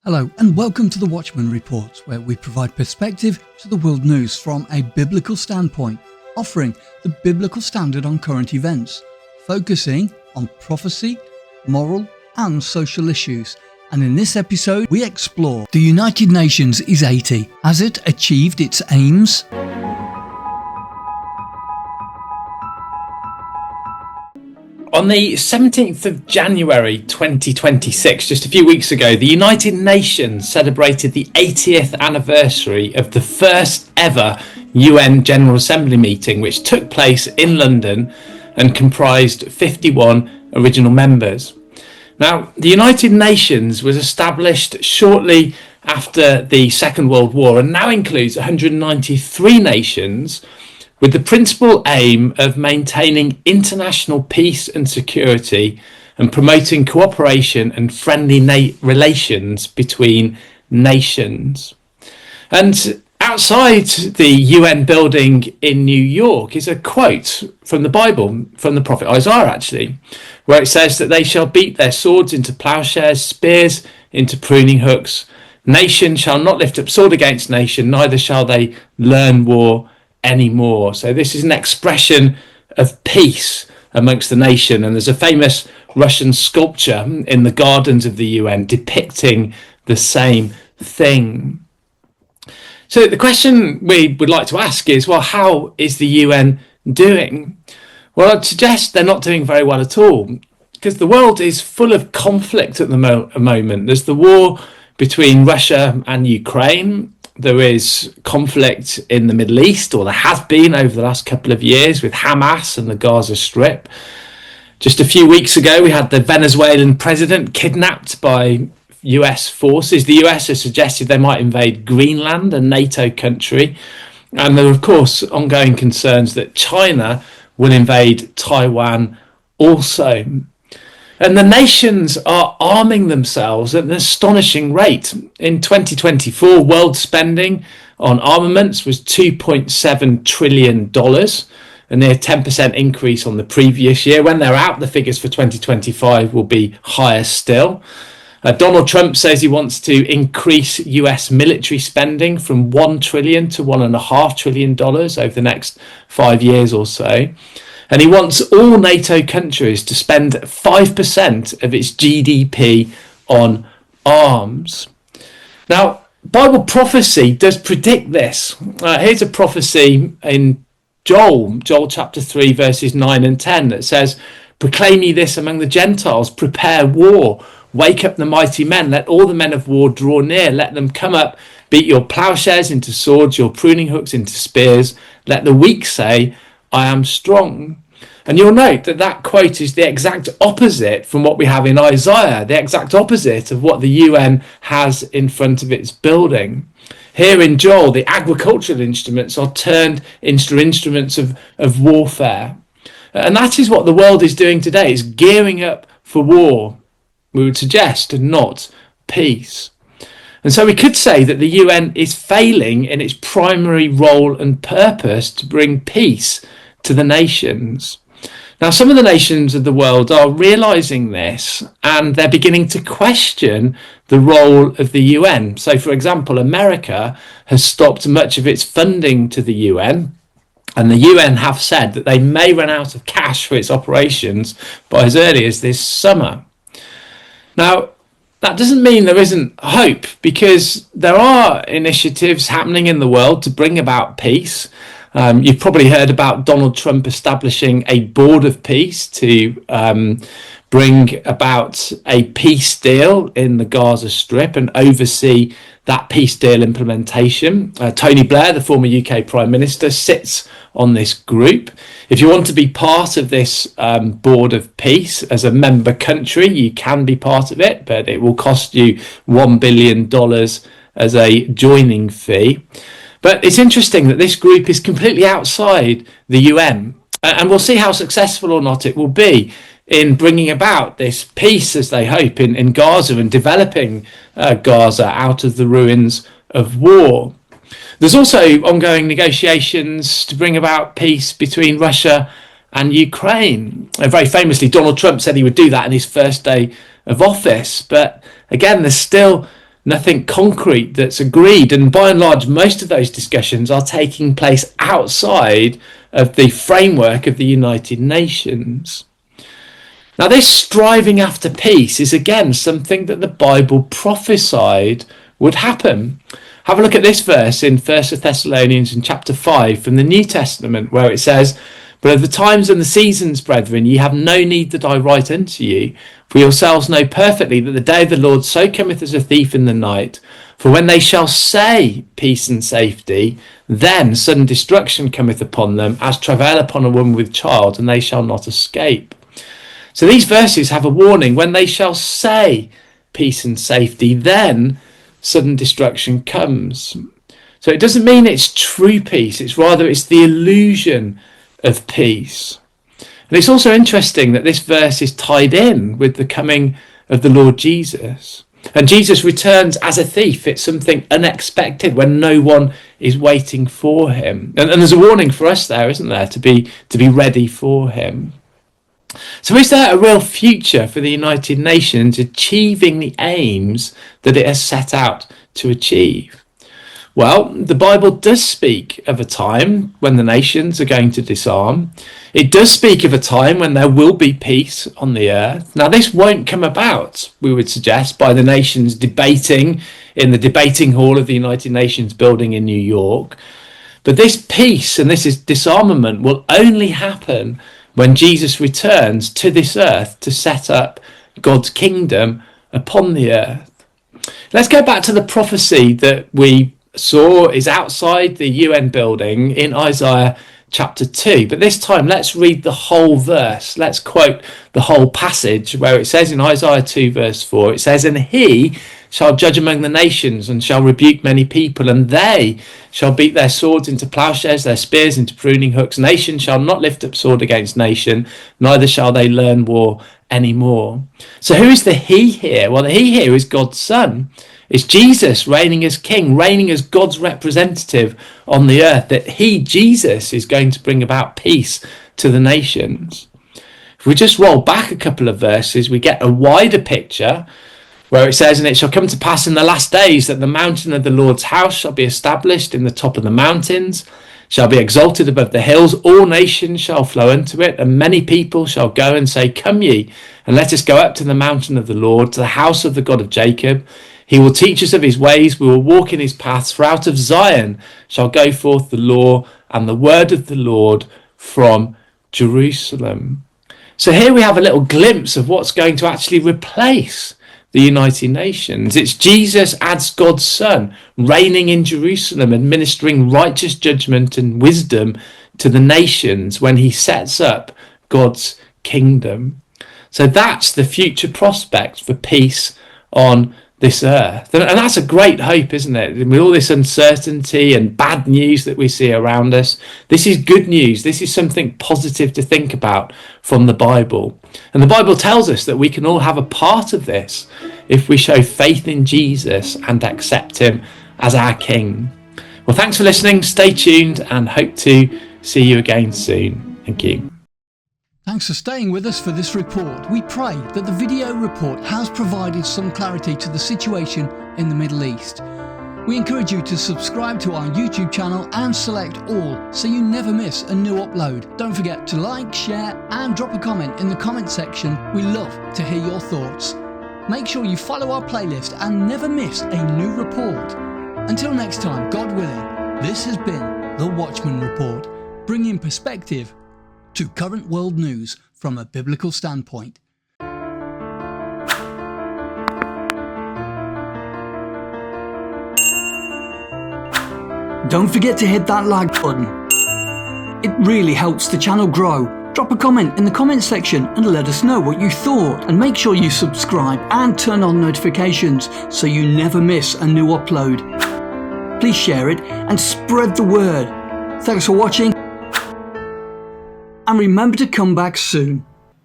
Hello and welcome to the Watchman Report, where we provide perspective to the world news from a biblical standpoint, offering the biblical standard on current events, focusing on prophecy, moral and social issues. And in this episode, we explore the United Nations is 80. Has it achieved its aims? On the 17th of January 2026, just a few weeks ago, the United Nations celebrated the 80th anniversary of the first ever UN General Assembly meeting, which took place in London and comprised 51 original members. Now, the United Nations was established shortly after the Second World War and now includes 193 nations, with the principal aim of maintaining international peace and security and promoting cooperation and friendly relations between nations. And outside the UN building in New York is a quote from the Bible, from the prophet Isaiah actually, where it says that they shall beat their swords into plowshares, spears into pruning hooks. Nation shall not lift up sword against nation, neither shall they learn war anymore. So this is an expression of peace amongst the nation, and there's a famous Russian sculpture in the gardens of the UN depicting the same thing. So the question we would like to ask is, well, how is the UN doing? Well, I'd suggest they're not doing very well at all, because the world is full of conflict at the moment. There's the war between Russia and Ukraine. There is conflict in the Middle East, or there has been over the last couple of years, with Hamas and the Gaza Strip. Just a few weeks ago, we had the Venezuelan president kidnapped by US forces. The US has suggested they might invade Greenland, a NATO country. And there are, of course, ongoing concerns that China will invade Taiwan also. And the nations are arming themselves at an astonishing rate. In 2024, world spending on armaments was $2.7 trillion, a near 10% increase on the previous year. When they're out, the figures for 2025 will be higher still. Donald Trump says he wants to increase US military spending from $1 trillion to $1.5 trillion over the next 5 years or so. And he wants all NATO countries to spend 5% of its GDP on arms. Now, Bible prophecy does predict this. Here's a prophecy in Joel chapter 3, verses 9 and 10 that says, "Proclaim ye this among the Gentiles, prepare war, wake up the mighty men, let all the men of war draw near, let them come up, beat your plowshares into swords, your pruning hooks into spears, let the weak say, I am strong." And you'll note that that quote is the exact opposite from what we have in Isaiah, the exact opposite of what the UN has in front of its building. Here in Joel, the agricultural instruments are turned into instruments of warfare. And that is what the world is doing today. It's gearing up for war, we would suggest, and not peace. And so we could say that the UN is failing in its primary role and purpose to bring peace to the nations. Now, some of the nations of the world are realising this, and they're beginning to question the role of the UN. So, for example, America has stopped much of its funding to the UN, and the UN have said that they may run out of cash for its operations by as early as this summer. Now, that doesn't mean there isn't hope, because there are initiatives happening in the world to bring about peace. You've probably heard about Donald Trump establishing a board of peace to bring about a peace deal in the Gaza Strip and oversee that peace deal implementation. Tony Blair, the former UK Prime Minister, sits on this group. If you want to be part of this board of peace as a member country, you can be part of it, but it will cost you $1 billion as a joining fee. But it's interesting that this group is completely outside the UN, and we'll see how successful or not it will be in bringing about this peace, as they hope, in Gaza and developing Gaza out of the ruins of war. There's also ongoing negotiations to bring about peace between Russia and Ukraine. Very famously, Donald Trump said he would do that in his first day of office. But again, there's still nothing concrete that's agreed. And by and large, most of those discussions are taking place outside of the framework of the United Nations. Now, this striving after peace is again something that the Bible prophesied would happen. Have a look at this verse in 1 Thessalonians in chapter 5 from the New Testament, where it says, "But of the times and the seasons, brethren, ye have no need that I write unto you. For yourselves know perfectly that the day of the Lord so cometh as a thief in the night. For when they shall say peace and safety, then sudden destruction cometh upon them, as travail upon a woman with child, and they shall not escape." So these verses have a warning. When they shall say peace and safety, then sudden destruction comes. So it doesn't mean it's true peace. It's the illusion of peace. And it's also interesting that this verse is tied in with the coming of the Lord Jesus. And Jesus returns as a thief. It's something unexpected when no one is waiting for him. And there's a warning for us there, isn't there, to be ready for him. So is there a real future for the United Nations achieving the aims that it has set out to achieve? Well, the Bible does speak of a time when the nations are going to disarm. It does speak of a time when there will be peace on the earth. Now, this won't come about, we would suggest, by the nations debating in the debating hall of the United Nations building in New York. But this peace and this disarmament will only happen when Jesus returns to this earth to set up God's kingdom upon the earth. Let's go back to the prophecy that we saw is outside the UN building in Isaiah chapter 2. But this time, let's read the whole verse. Let's quote the whole passage where it says in Isaiah 2 verse 4, it says, "And he shall judge among the nations and shall rebuke many people, and they shall beat their swords into plowshares, their spears into pruning hooks. Nation shall not lift up sword against nation, neither shall they learn war anymore." So who is the he here? Well, the he here is God's Son. It's Jesus reigning as king, reigning as God's representative on the earth, that he, Jesus, is going to bring about peace to the nations. If we just roll back a couple of verses, we get a wider picture where it says, "And it shall come to pass in the last days that the mountain of the Lord's house shall be established in the top of the mountains, shall be exalted above the hills. All nations shall flow unto it, and many people shall go and say, Come ye, and let us go up to the mountain of the Lord, to the house of the God of Jacob. He will teach us of his ways, we will walk in his paths. For out of Zion shall go forth the law and the word of the Lord from Jerusalem." So here we have a little glimpse of what's going to actually replace the United Nations. It's Jesus as God's Son, reigning in Jerusalem, administering righteous judgment and wisdom to the nations when he sets up God's kingdom. So that's the future prospect for peace on this earth. And that's a great hope, isn't it? With all this uncertainty and bad news that we see around us, this is good news. This is something positive to think about from the Bible. And the Bible tells us that we can all have a part of this if we show faith in Jesus and accept him as our King. Well, thanks for listening. Stay tuned and hope to see you again soon. Thank you. Thanks for staying with us for this report. We pray that the video report has provided some clarity to the situation in the Middle East. We encourage you to subscribe to our YouTube channel and select all so you never miss a new upload. Don't forget to like, share and drop a comment in the comment section. We love to hear your thoughts. Make sure you follow our playlist and never miss a new report. Until next time, God willing, this has been the Watchman Report, bringing perspective to current world news from a biblical standpoint. Don't forget to hit that like button. It really helps the channel grow. Drop a comment in the comment section and let us know what you thought. And make sure you subscribe and turn on notifications so you never miss a new upload. Please share it and spread the word. Thanks for watching. And remember to come back soon.